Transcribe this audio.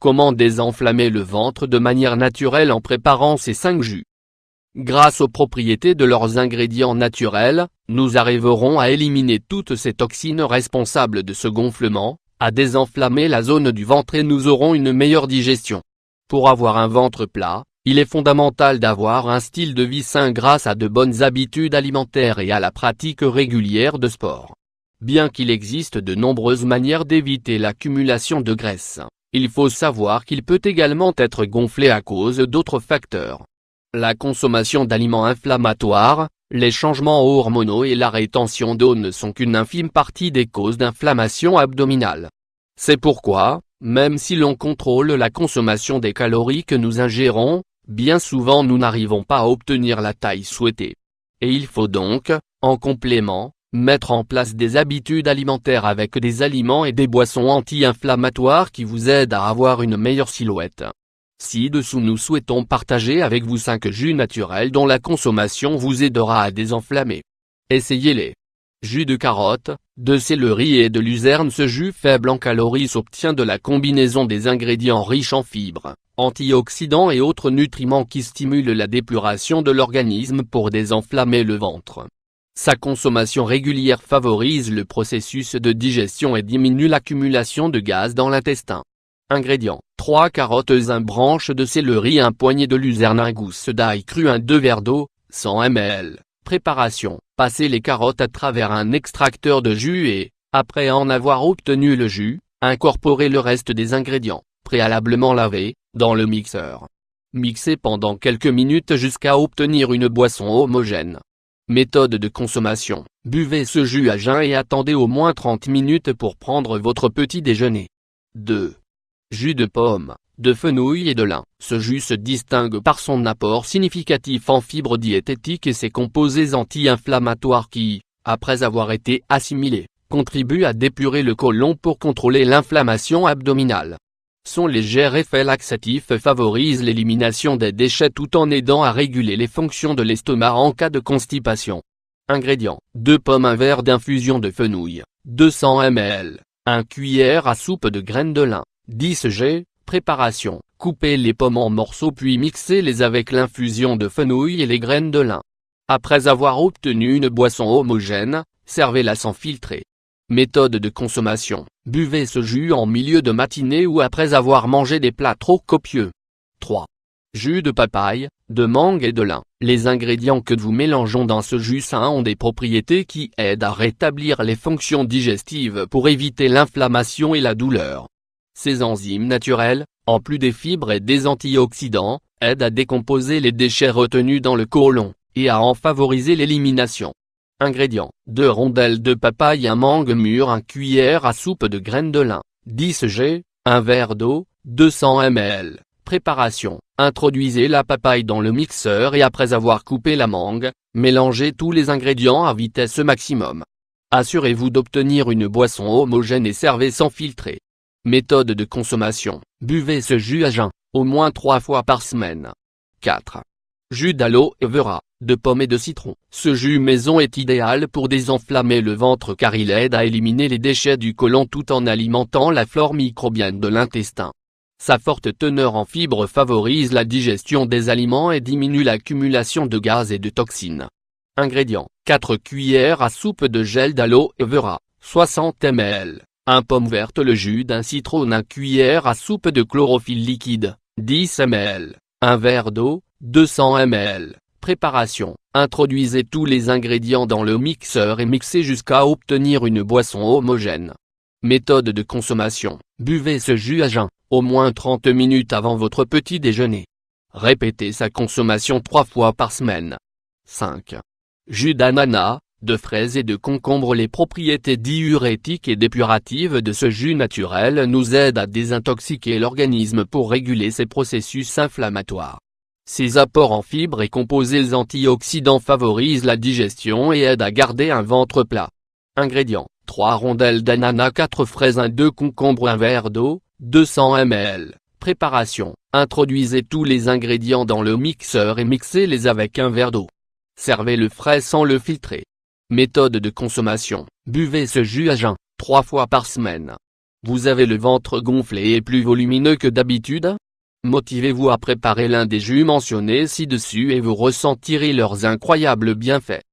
Comment désenflammer le ventre de manière naturelle en préparant ces 5 jus? Grâce aux propriétés de leurs ingrédients naturels, nous arriverons à éliminer toutes ces toxines responsables de ce gonflement, à désenflammer la zone du ventre et nous aurons une meilleure digestion. Pour avoir un ventre plat, il est fondamental d'avoir un style de vie sain grâce à de bonnes habitudes alimentaires et à la pratique régulière de sport. Bien qu'il existe de nombreuses manières d'éviter l'accumulation de graisse, il faut savoir qu'il peut également être gonflé à cause d'autres facteurs. La consommation d'aliments inflammatoires, les changements hormonaux et la rétention d'eau ne sont qu'une infime partie des causes d'inflammation abdominale. C'est pourquoi, même si l'on contrôle la consommation des calories que nous ingérons, bien souvent nous n'arrivons pas à obtenir la taille souhaitée. Et il faut donc, en complément, mettre en place des habitudes alimentaires avec des aliments et des boissons anti-inflammatoires qui vous aident à avoir une meilleure silhouette. Ci-dessous nous souhaitons partager avec vous 5 jus naturels dont la consommation vous aidera à désenflammer. Essayez-les. Jus de carotte, de céleri et de luzerne. Ce jus faible en calories s'obtient de la combinaison des ingrédients riches en fibres, antioxydants et autres nutriments qui stimulent la dépuration de l'organisme pour désenflammer le ventre. Sa consommation régulière favorise le processus de digestion et diminue l'accumulation de gaz dans l'intestin. Ingrédients: 3 carottes, 1 branche de céleri, 1 poignet de luzerne, 1 gousse d'ail cru, 2 verres d'eau, 100 ml. Préparation: passez les carottes à travers un extracteur de jus et, après en avoir obtenu le jus, incorporez le reste des ingrédients, préalablement lavés, dans le mixeur. Mixez pendant quelques minutes jusqu'à obtenir une boisson homogène. Méthode de consommation: buvez ce jus à jeun et attendez au moins 30 minutes pour prendre votre petit déjeuner. 2. Jus de pomme, de fenouil et de lin. Ce jus se distingue par son apport significatif en fibres diététiques et ses composés anti-inflammatoires qui, après avoir été assimilés, contribuent à dépurer le côlon pour contrôler l'inflammation abdominale. Son léger effet laxatif favorise l'élimination des déchets tout en aidant à réguler les fonctions de l'estomac en cas de constipation. Ingrédients: 2 pommes, 1 verre d'infusion de fenouil, 200 ml, 1 cuillère à soupe de graines de lin, 10 g. Préparation: coupez les pommes en morceaux puis mixez-les avec l'infusion de fenouil et les graines de lin. Après avoir obtenu une boisson homogène, servez-la sans filtrer. Méthode de consommation: buvez ce jus en milieu de matinée ou après avoir mangé des plats trop copieux. 3. Jus de papaye, de mangue et de lin. Les ingrédients que nous mélangeons dans ce jus sain ont des propriétés qui aident à rétablir les fonctions digestives pour éviter l'inflammation et la douleur. Ces enzymes naturelles, en plus des fibres et des antioxydants, aident à décomposer les déchets retenus dans le côlon, et à en favoriser l'élimination. Ingrédients: 2 rondelles de papaye, 1 mangue mûre, 1 cuillère à soupe de graines de lin, 10 g, 1 verre d'eau, 200 ml. Préparation: introduisez la papaye dans le mixeur et après avoir coupé la mangue, mélangez tous les ingrédients à vitesse maximum. Assurez-vous d'obtenir une boisson homogène et servez sans filtrer. Méthode de consommation: buvez ce jus à jeun, au moins 3 fois par semaine. 4. Jus d'aloe vera, de pomme et de citron. Ce jus maison est idéal pour désenflammer le ventre car il aide à éliminer les déchets du côlon tout en alimentant la flore microbienne de l'intestin. Sa forte teneur en fibres favorise la digestion des aliments et diminue l'accumulation de gaz et de toxines. Ingrédients: 4 cuillères à soupe de gel d'aloe vera, 60 ml. 1 pomme verte, le jus d'un citron, 1 cuillère à soupe de chlorophylle liquide, 10 ml. 1 verre d'eau, 200 ml. Préparation: introduisez tous les ingrédients dans le mixeur et mixez jusqu'à obtenir une boisson homogène. Méthode de consommation: buvez ce jus à jeun, au moins 30 minutes avant votre petit déjeuner. Répétez sa consommation 3 fois par semaine. 5. Jus d'ananas, de fraises et de concombre. Les propriétés diurétiques et dépuratives de ce jus naturel nous aident à désintoxiquer l'organisme pour réguler ses processus inflammatoires. Ses apports en fibres et composés antioxydants favorisent la digestion et aident à garder un ventre plat. Ingrédients: 3 rondelles d'ananas, 4 fraises, 2 concombres, 1 verre d'eau, 200 ml. Préparation: introduisez tous les ingrédients dans le mixeur et mixez-les avec 1 verre d'eau. Servez-le frais sans le filtrer. Méthode de consommation: buvez ce jus à jeun, 3 fois par semaine. Vous avez le ventre gonflé et plus volumineux que d'habitude? Motivez-vous à préparer l'un des jus mentionnés ci-dessus et vous ressentirez leurs incroyables bienfaits.